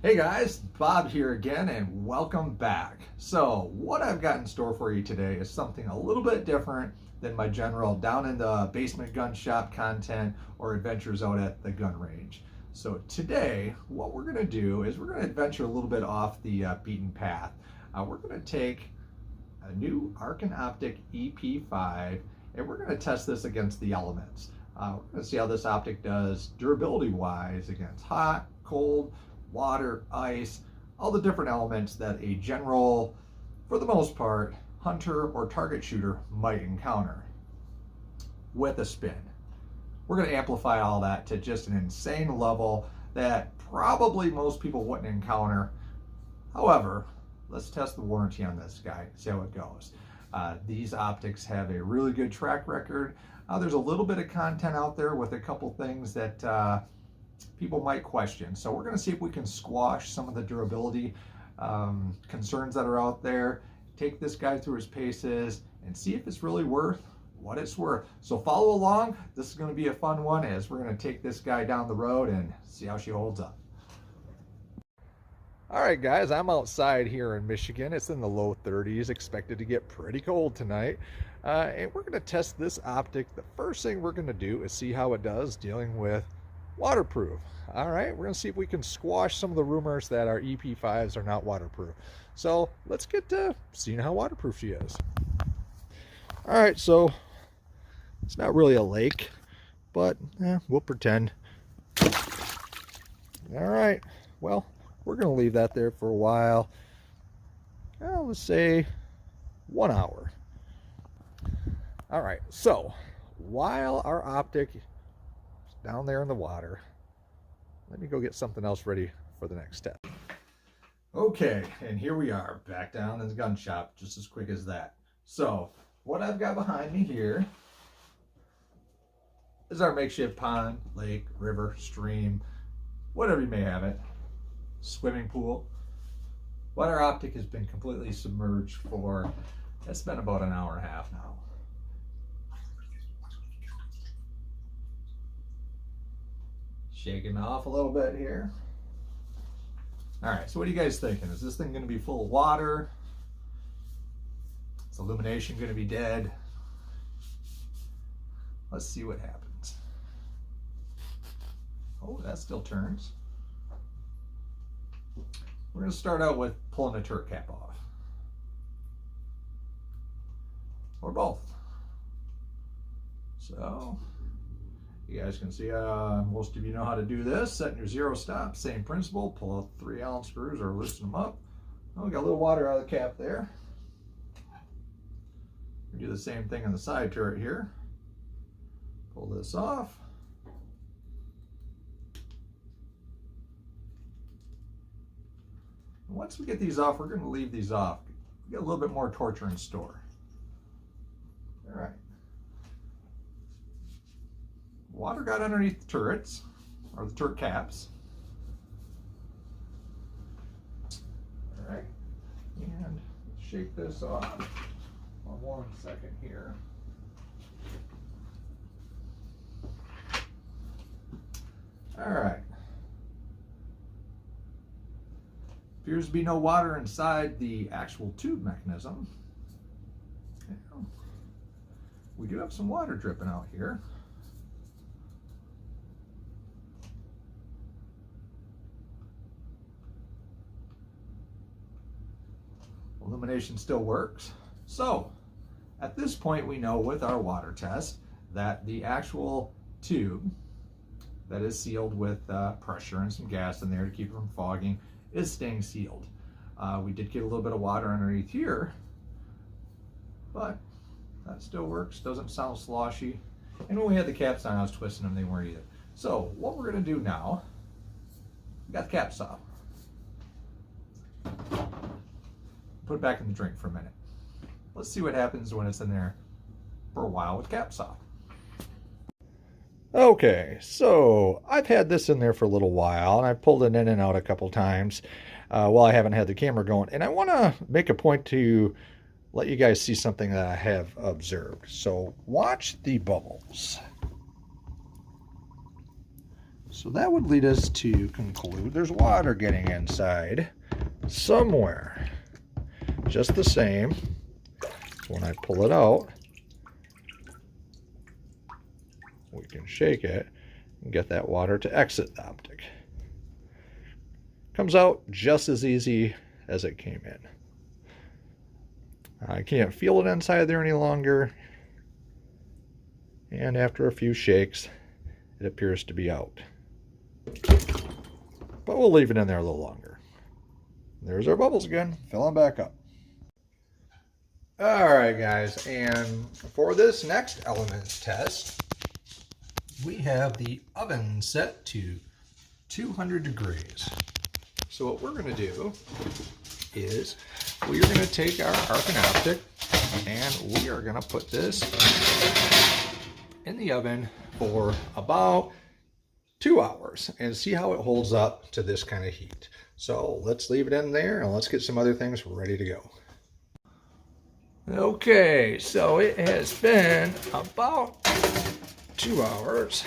Hey guys, Bob here again and welcome back. So what I've got in store for you today is something a little bit different than my general down in the basement gun shop content or adventures out at the gun range. So today what we're going to do is we're going to adventure a little bit off the beaten path. We're going to take a new Arken Optic EP5 and we're going to test this against the elements. We're going to see how this optic does durability wise against hot, cold, water, ice, all the different elements that a general, for the most part, hunter or target shooter might encounter with a spin. We're going to amplify all that to just an insane level that probably most people wouldn't encounter. However, let's test the warranty on this guy, see how it goes. These optics have a really good track record. There's a little bit of content out there with a couple things that people might question. So we're going to see if we can squash some of the durability concerns that are out there, take this guy through his paces, and see if it's really worth what it's worth. So follow along. This is going to be a fun one as we're going to take this guy down the road and see how she holds up. All right, guys, I'm outside here in Michigan. It's in the low 30s, expected to get pretty cold tonight. And we're going to test this optic. The first thing we're going to do is see how it does dealing with waterproof. All right, we're going to see if we can squash some of the rumors that our EP5s are not waterproof. So let's get to seeing how waterproof she is. All right, so it's not really a lake, but we'll pretend. All right, well, we're going to leave that there for a while. Let's say 1 hour. All right, so while our optic down there in the water, let me go get something else ready for the next step. Okay, and here we are back down in the gun shop, just as quick as that. So what I've got behind me here is our makeshift pond, lake, river, stream, whatever you may have it, swimming pool. But our optic has been completely submerged for, it's been about an hour and a half now. Shaking off a little bit here. All right, so what are you guys thinking? Is this thing going to be full of water? Is illumination going to be dead? Let's see what happens. Oh, that still turns. We're going to start out with pulling the turret cap off. Or both. So you guys can see most of you know how to do this. Setting your zero stop, same principle. Pull out 3 Allen screws or loosen them up. Oh, we got a little water out of the cap there. We do the same thing on the side turret here. Pull this off. And once we get these off, we're going to leave these off. We got a little bit more torture in store. All right. Water got underneath the turrets, or the turret caps. All right, and shake this off on 1 second here. All right. Appears to be no water inside the actual tube mechanism. We do have some water dripping out here. Illumination still works. So at this point we know with our water test that the actual tube that is sealed with pressure and some gas in there to keep it from fogging is staying sealed. We did get a little bit of water underneath here, but that still works, doesn't sound sloshy. And when we had the caps on, I was twisting them, they weren't either. So what we're going to do now, we got the caps off. Put it back in the drink for a minute. Let's see what happens when it's in there for a while with caps off. Okay, so I've had this in there for a little while, and I've pulled it in and out a couple times while I haven't had the camera going. And I want to make a point to let you guys see something that I have observed. So watch the bubbles. So that would lead us to conclude there's water getting inside somewhere. Just the same, when I pull it out, we can shake it and get that water to exit the optic. Comes out just as easy as it came in. I can't feel it inside there any longer, and after a few shakes, it appears to be out. But we'll leave it in there a little longer. There's our bubbles again, filling back up. Alright guys, and for this next elements test, we have the oven set to 200 degrees. So what we're going to do is we are going to take our Arken optic and we are going to put this in the oven for about 2 hours and see how it holds up to this kind of heat. So let's leave it in there and let's get some other things ready to go. Okay, so it has been about 2 hours.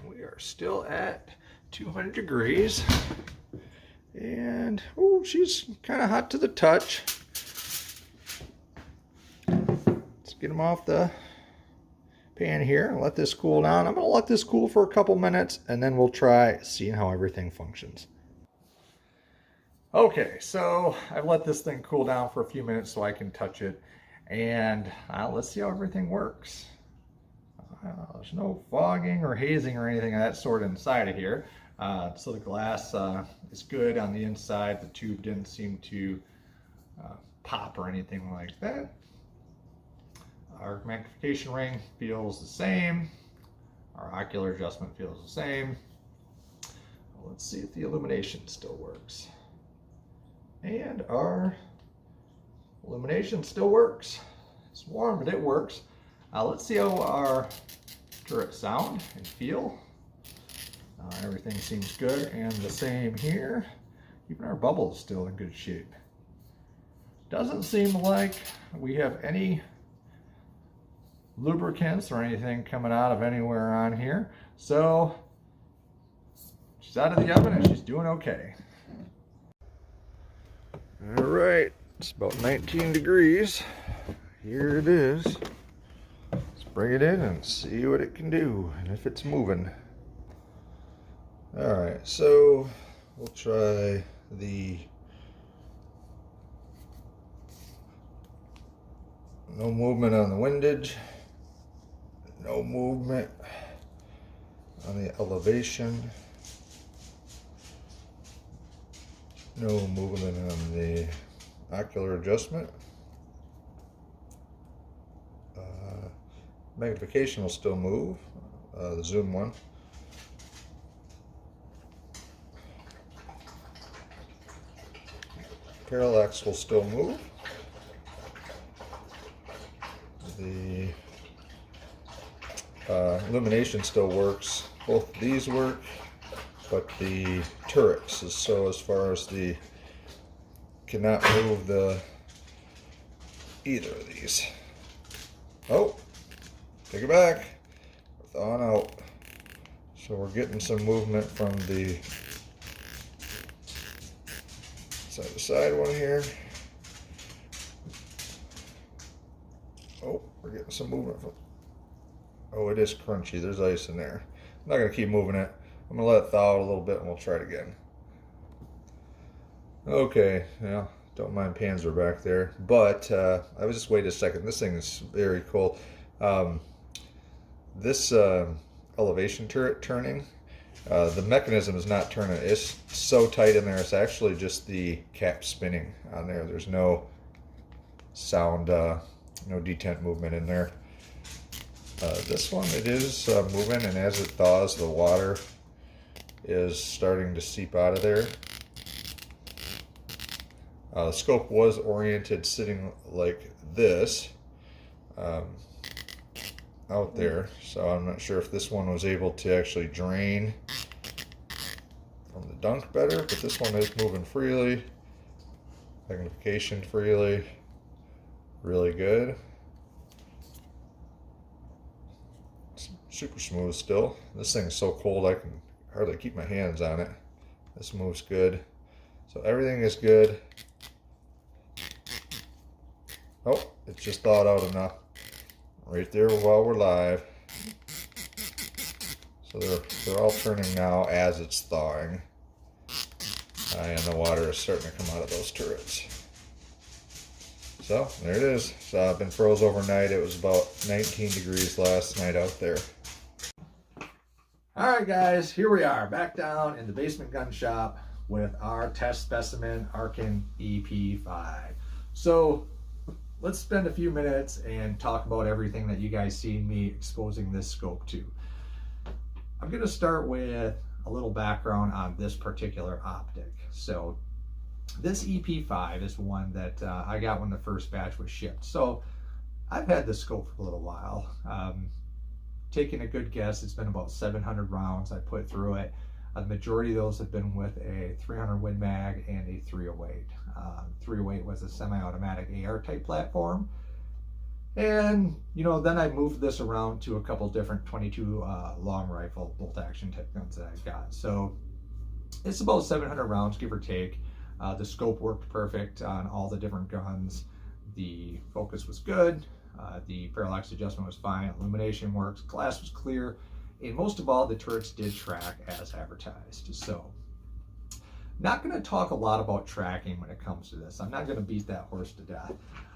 We are still at 200 degrees. And, oh, she's kind of hot to the touch. Let's get them off the pan here and let this cool down. I'm going to let this cool for a couple minutes and then we'll try seeing how everything functions. Okay, so I've let this thing cool down for a few minutes so I can touch it, and let's see how everything works. There's no fogging or hazing or anything of that sort inside of here. So the glass is good on the inside. The tube didn't seem to pop or anything like that. Our magnification ring feels the same. Our ocular adjustment feels the same. Let's see if the illumination still works. And our illumination still works. It's warm, but it works. Let's see how our turrets sound and feel. Everything seems good, and the same here. Even our bubble is still in good shape. Doesn't seem like we have any lubricants or anything coming out of anywhere on here. So she's out of the oven and she's doing okay. All right, it's about 19 degrees. Here it is. Let's bring it in and see what it can do and if it's moving. All right, so we'll try the no movement on the windage, no movement on the elevation, no movement on the ocular adjustment. Magnification will still move, the zoom one. Parallax will still move. The illumination still works. Both of these work, but the turrets, so as far as the cannot move the either of these. Oh, take it back. We're thawing out. So we're getting some movement from the side to side one here. Oh, we're getting some movement from. Oh, it is crunchy. There's ice in there. I'm not gonna keep moving it. I'm gonna let it thaw out a little bit and we'll try it again. Okay, yeah, don't mind pans are back there, but I was just wait a second. This thing is very cool. This elevation turret turning, the mechanism is not turning. It's so tight in there. It's actually just the cap spinning on there. There's no sound, no detent movement in there. This one, it is moving, and as it thaws, the water is starting to seep out of there. The scope was oriented sitting like this out there, so I'm not sure if this one was able to actually drain from the dunk better, but this one is moving freely, magnification freely, really good. super smooth still. This thing's so cold I can hardly keep my hands on it. This moves good. So everything is good. Oh, it's just thawed out enough. Right there while we're live. So they're all turning now as it's thawing. And the water is starting to come out of those turrets. So there it is. So I've been froze overnight. It was about 19 degrees last night out there. All right, guys, here we are back down in the basement gun shop with our test specimen Arken EP5. So let's spend a few minutes and talk about everything that you guys seen me exposing this scope to. I'm going to start with a little background on this particular optic. So this EP5 is one that I got when the first batch was shipped. So I've had this scope for a little while. Taking a good guess, it's been about 700 rounds I put through it. The majority of those have been with a 300 Win Mag and a 308. 308 was a semi-automatic AR type platform. And, you know, then I moved this around to a couple different 22 long rifle bolt action type guns that I've got. So it's about 700 rounds, give or take. The scope worked perfect on all the different guns. The focus was good. The parallax adjustment was fine. Illumination works. Glass was clear. And most of all, the turrets did track as advertised. So not going to talk a lot about tracking when it comes to this. I'm not going to beat that horse to death.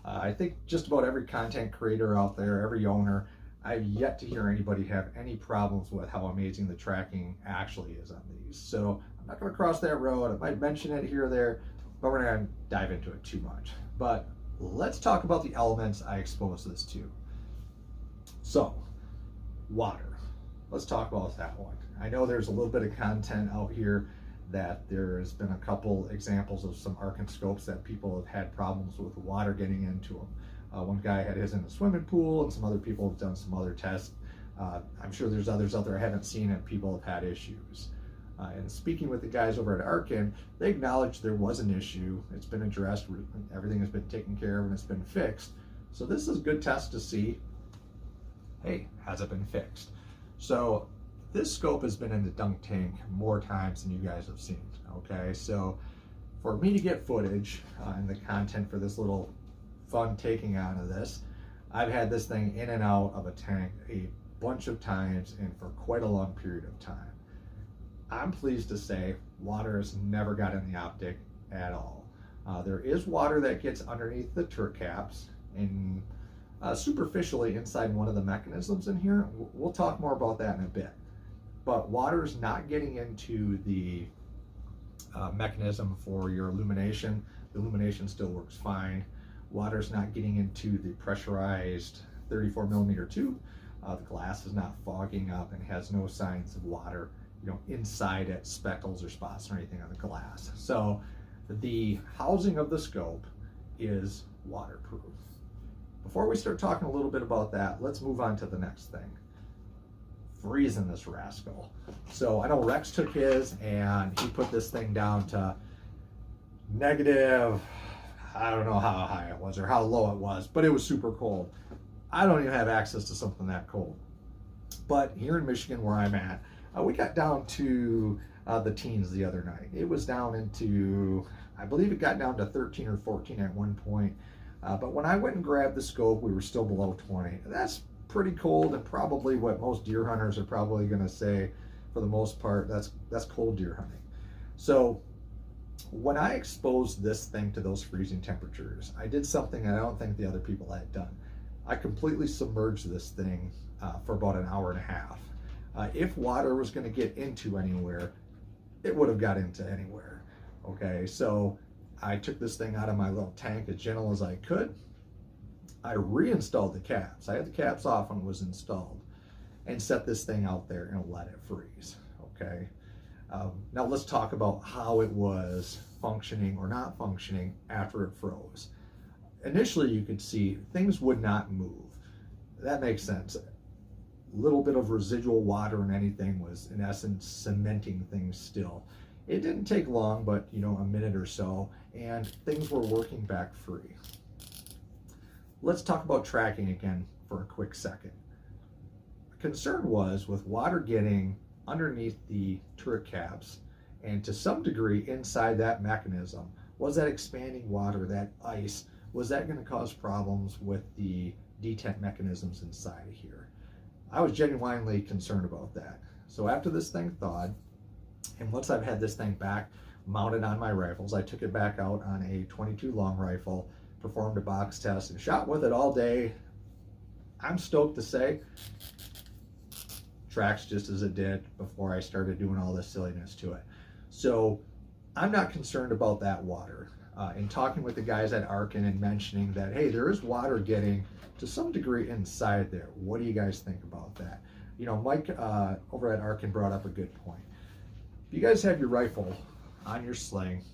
I think just about every content creator out there, every owner, I've yet to hear anybody have any problems with how amazing the tracking actually is on these. So I'm not going to cross that road. I might mention it here or there, but we're not going to dive into it too much. But let's talk about the elements I exposed this to. So, water. Let's talk about that one. I know there's a little bit of content out here that there's been a couple examples of some Arken scopes that people have had problems with water getting into them. One guy had his in a swimming pool, and some other people have done some other tests. I'm sure there's others out there I haven't seen, and people have had issues. And speaking with the guys over at Arken, they acknowledged there was an issue. It's been addressed, everything has been taken care of, and it's been fixed. So this is a good test to see, hey, has it been fixed? So this scope has been in the dunk tank more times than you guys have seen, okay? So for me to get footage and the content for this little fun taking on of this, I've had this thing in and out of a tank a bunch of times and for quite a long period of time. I'm pleased to say water has never got in the optic at all. There is water that gets underneath the turret caps and superficially inside one of the mechanisms in here. We'll talk more about that in a bit. But water is not getting into the mechanism for your illumination. The illumination still works fine. Water's not getting into the pressurized 34 millimeter tube. The glass is not fogging up and has no signs of water, you know, inside it, speckles or spots or anything on the glass. So the housing of the scope is waterproof. Before we start talking a little bit about that, let's move on to the next thing. Freezing this rascal. So I know Rex took his and he put this thing down to negative, I don't know how high it was or how low it was, but it was super cold. I don't even have access to something that cold. But here in Michigan where I'm at, we got down to the teens the other night. It was down into, I believe it got down to 13 or 14 at one point. But when I went and grabbed the scope, we were still below 20. That's pretty cold and probably what most deer hunters are probably going to say for the most part, that's cold deer hunting. So when I exposed this thing to those freezing temperatures, I did something I don't think the other people had done. I completely submerged this thing for about an hour and a half. If water was going to get into anywhere, it would have got into anywhere. Okay, so I took this thing out of my little tank as gentle as I could. I reinstalled the caps. I had the caps off when it was installed and set this thing out there and let it freeze, okay? Now let's talk about how it was functioning or not functioning after it froze. Initially you could see things would not move. That makes sense. A little bit of residual water in anything was in essence cementing things still. It didn't take long, but you know, a minute or so, and things were working back free. Let's talk about tracking again for a quick second. concern was with water getting underneath the turret caps and to some degree inside that mechanism. Was that expanding water, that ice, was that going to cause problems with the detent mechanisms inside of here? I was genuinely concerned about that. So after this thing thawed, and once I've had this thing back mounted on my rifles, I took it back out on a 22 long rifle, performed a box test, and shot with it all day. I'm stoked to say, tracks just as it did before I started doing all this silliness to it. So I'm not concerned about that water. In talking with the guys at Arken and mentioning that, hey, there is water getting to some degree inside there. What do you guys think about that? You know, Mike over at Arken brought up a good point. If you guys have your rifle on your sling,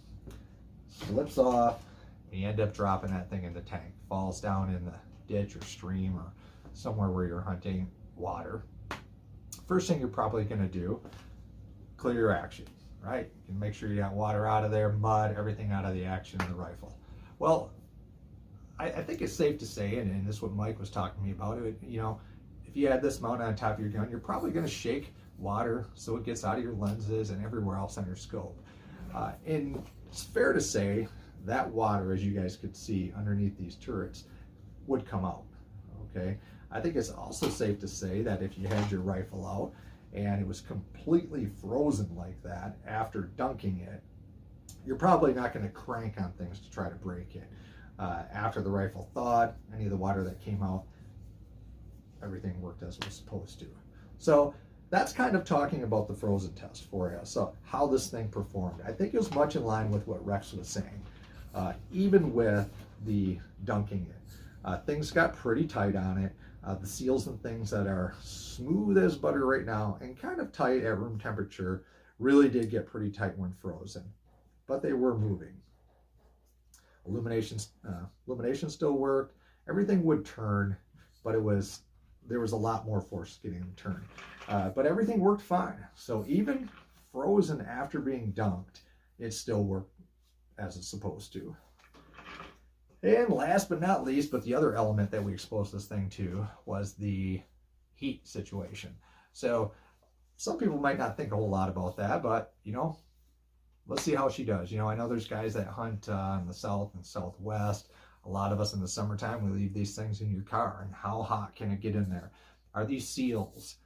slips off, and you end up dropping that thing in the tank, falls down in the ditch or stream or somewhere where you're hunting water, first thing you're probably going to do, clear your action, right? You can make sure you got water out of there, mud, everything out of the action of the rifle. Well, I think it's safe to say, and this is what Mike was talking to me about, you know, if you had this mounted on top of your gun, you're probably going to shake water so it gets out of your lenses and everywhere else on your scope. And it's fair to say that water, as you guys could see underneath these turrets, would come out, okay? I think it's also safe to say that if you had your rifle out and it was completely frozen like that after dunking it, you're probably not going to crank on things to try to break it. After the rifle thawed, any of the water that came out, everything worked as it was supposed to. So that's kind of talking about the frozen test for you. So how this thing performed. I think it was much in line with what Rex was saying. Even with the dunking it, things got pretty tight on it. The seals and things that are smooth as butter right now and kind of tight at room temperature really did get pretty tight when frozen, but they were moving. Illumination still worked. Everything would turn, but there was a lot more force getting them turned. But everything worked fine. So even frozen after being dunked, it still worked as it's supposed to. And last but not least, but the other element that we exposed this thing to was the heat situation. So some people might not think a whole lot about that, but you know, let's see how she does. You know, I know there's guys that hunt in the south and southwest. A lot of us in the summertime, we leave these things in your car, and how hot can it get in there? Are these seals?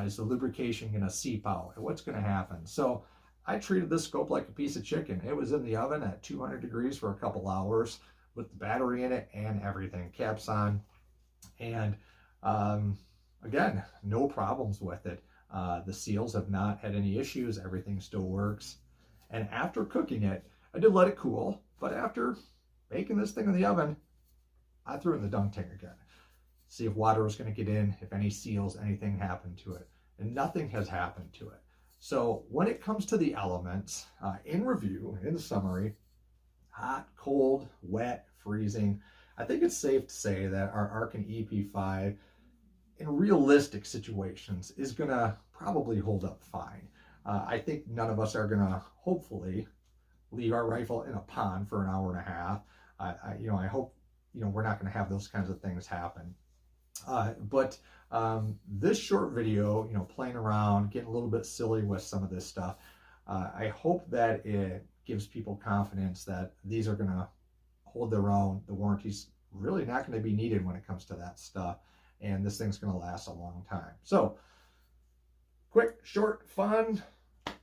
Is the lubrication going to seep out? And what's going to happen? So I treated this scope like a piece of chicken. It was in the oven at 200 degrees for a couple hours with the battery in it and everything, caps on. And again, no problems with it. The seals have not had any issues. Everything still works. And after cooking it, I did let it cool, but after baking this thing in the oven, I threw it in the dunk tank again. See if water was going to get in, if any seals, anything happened to it. And nothing has happened to it. So when it comes to the elements, in review, in summary, hot, cold, wet, freezing, I think it's safe to say that our Arken EP5 in realistic situations is going to probably hold up fine. I think none of us are going to, hopefully, leave our rifle in a pond for an hour and a half. I hope, we're not going to have those kinds of things happen. But this short video, playing around, getting a little bit silly with some of this stuff, I hope that it gives people confidence that these are going to hold their own. The warranty's really not going to be needed when it comes to that stuff, and this thing's going to last a long time. So, quick, short, fun,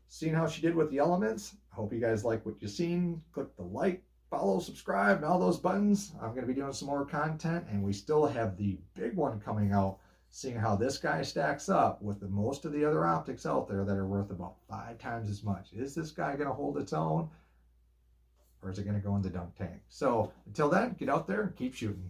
seeing how she did with the elements. I hope you guys like what you've seen. Click the like, follow, subscribe, and all those buttons. I'm going to be doing some more content, and we still have the big one coming out, seeing how this guy stacks up with most of the other optics out there that are worth about 5 times as much. Is this guy going to hold its own, or is it going to go in the dunk tank? So until then, get out there and keep shooting.